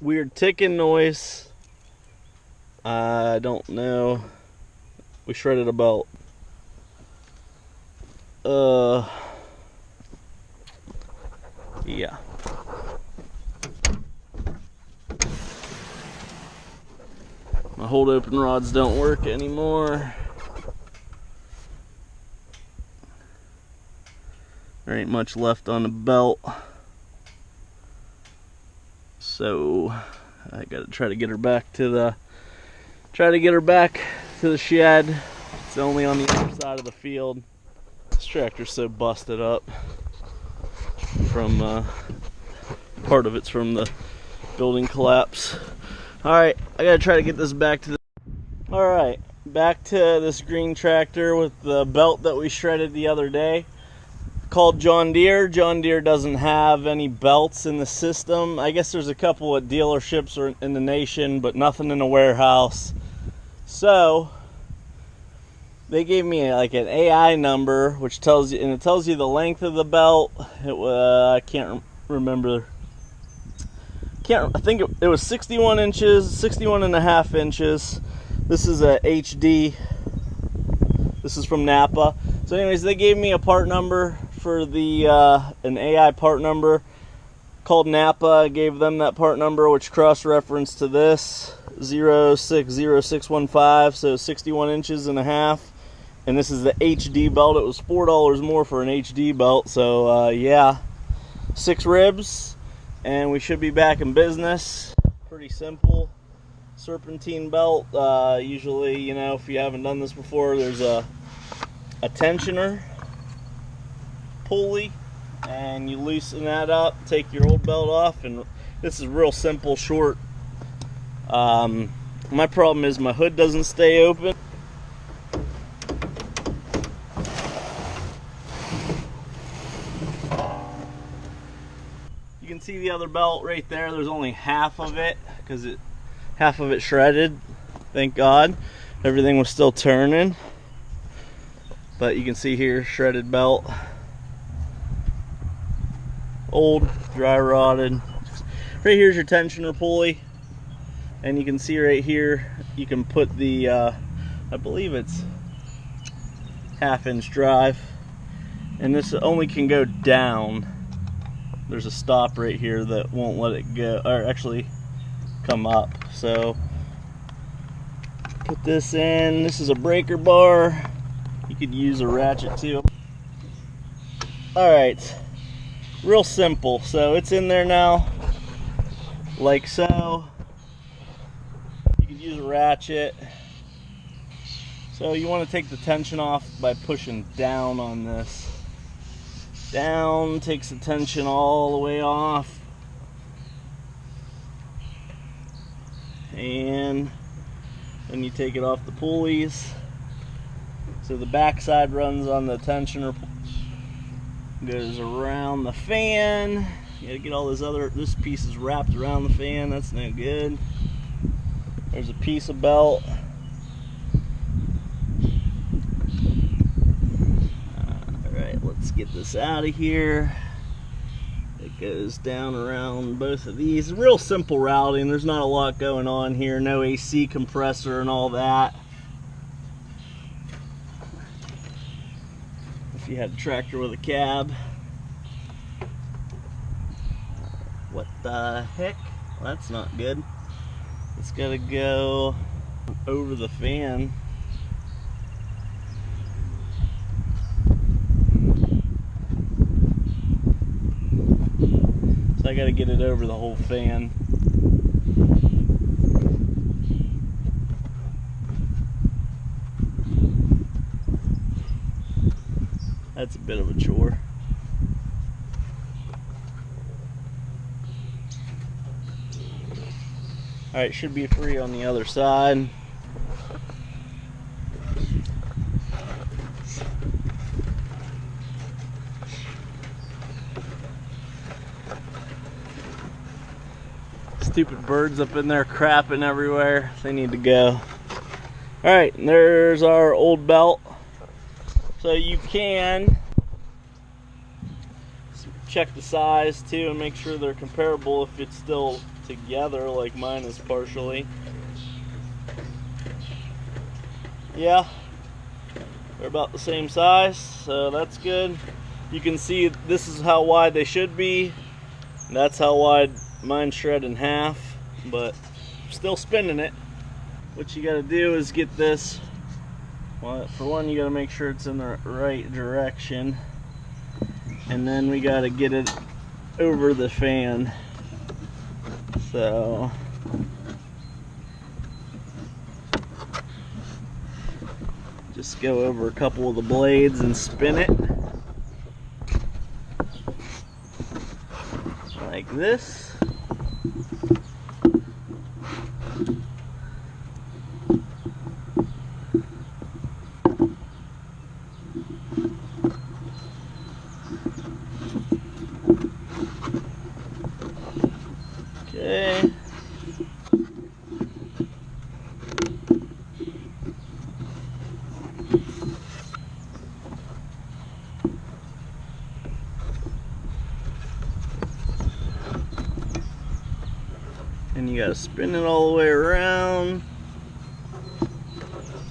weird ticking noise. I don't know. We shredded about yeah. My hold open rods don't work anymore. There ain't much left on the belt. So I gotta try to get her back to the shed. It's only on the other side of the field. This tractor's so busted up from part of it's from the building collapse. Alright, I gotta try to get this back to the... Alright, back to this green tractor with the belt that we shredded the other day. Called John Deere. John Deere doesn't have any belts in the system. I guess there's a couple at dealerships or in the nation, but nothing in a warehouse. So they gave me like an AI number, which tells you, and it tells you the length of the belt. I can't remember. I think it was 61 inches, 61 and a half inches. This is a HD. This is from Napa. So anyways, they gave me a part number for the an AI part number. Called Napa. I gave them that part number, which cross-referenced to this 060615, so 61 inches and a half. And this is the HD belt. It was $4 more for an HD belt. So yeah, 6 ribs, and we should be back in business. Pretty simple serpentine belt. Usually, you know, if you haven't done this before, there's a tensioner pulley, and you loosen that up, take your old belt off, and this is real simple, short. My problem is my hood doesn't stay open. You can see the other belt right there. There's only half of it because half of it shredded. Thank God. Everything was still turning. But you can see here, shredded belt. Old, dry rotted. Right here's your tensioner pulley. And you can see right here, you can put the, I believe it's 1/2-inch drive. And this only can go down. There's a stop right here that won't let it go, or actually come up. So put this in. This is a breaker bar. You could use a ratchet too. Alright, real simple. So it's in there now, like so. You could use a ratchet. So you want to take the tension off by pushing down on this. Down takes the tension all the way off. And then you take it off the pulleys. So the back side runs on the tensioner, goes around the fan. You gotta get all this piece is wrapped around the fan. That's no good. There's a piece of belt. Alright, let's get this out of here. It goes down around both of these. Real simple routing. There's not a lot going on here. No AC compressor and all that. If you had a tractor with a cab. What the heck? Well, that's not good. It's gotta go over the fan. So I gotta get it over the whole fan. That's a bit of a chore. Alright, should be free on the other side. Stupid birds up in there crapping everywhere. They need to go. Alright, and there's our old belt. So you can check the size too and make sure they're comparable if it's still together like mine is partially. Yeah, they're about the same size, so that's good. You can see this is how wide they should be. That's how wide mine shred in half, but still spinning it. What you got to do is get this, well, for one you got to make sure it's in the right direction, and then we got to get it over the fan. So just go over a couple of the blades and spin it like this. Okay. And you gotta spin it all the way around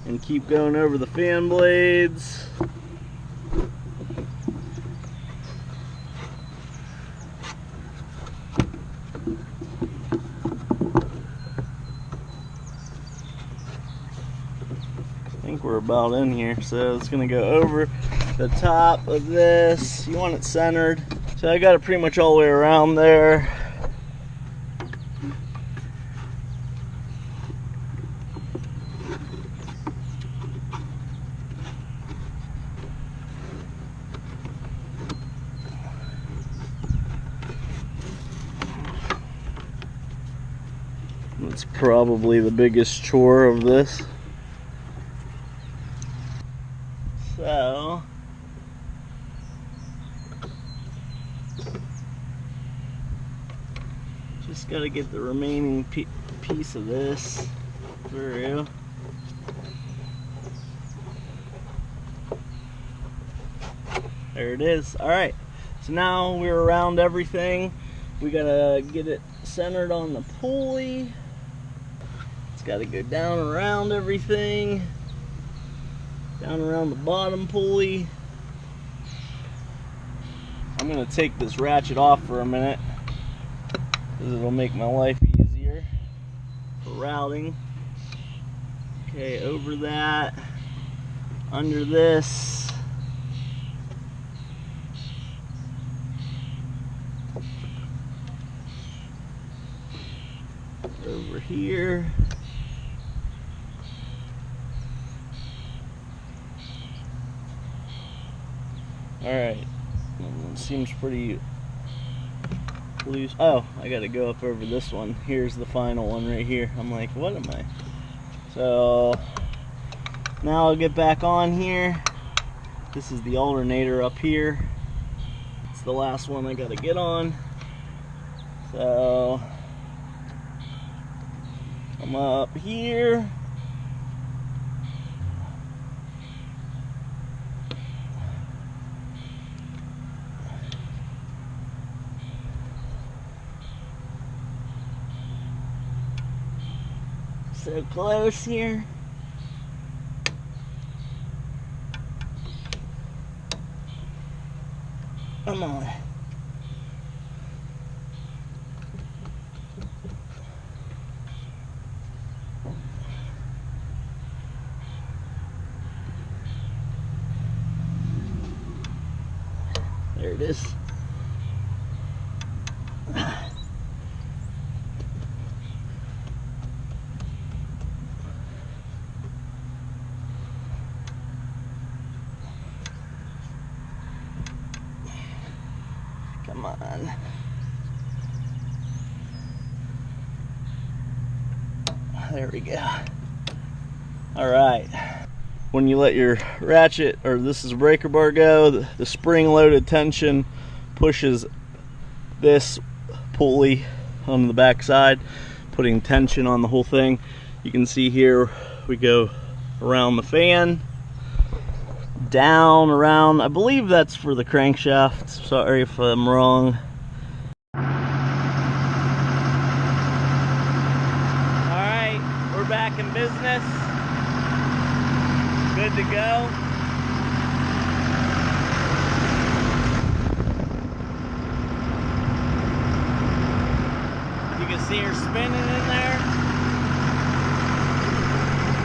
and keep going over the fan blades. I think we're about in here, so it's gonna go over the top of this. You want it centered. So I got it pretty much all the way around there. It's probably the biggest chore of this. So just got to get the remaining piece of this through. There it is. All right, so now we're around everything. We gotta get it centered on the pulley. It's got to go down around everything, down around the bottom pulley. I'm gonna take this ratchet off for a minute because it'll make my life easier for routing. Okay, over that, under this. Over here. Alright, seems pretty loose. Oh, I gotta go up over this one. Here's the final one right here. I'm like, what am I? So now I'll get back on here. This is the alternator up here. It's the last one I gotta get on. So I'm up here. So close here. Come on. There it is. Come on. There we go. All right. When you let your ratchet, or this is a breaker bar, go, the spring-loaded tension pushes this pulley on the back side, putting tension on the whole thing. You can see here we go around the fan, down, around. I believe that's for the crankshaft. Sorry if I'm wrong. business. Good to go. You can see her spinning in there.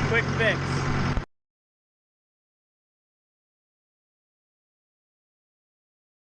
Quick fix.